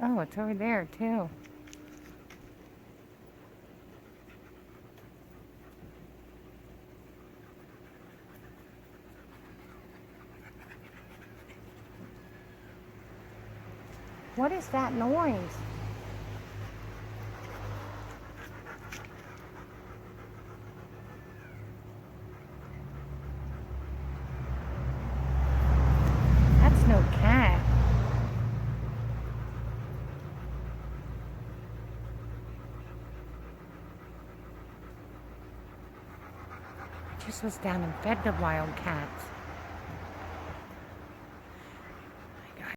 Oh, it's over there too. What is that noise? That's no cat. Just was down and fed the wild cats.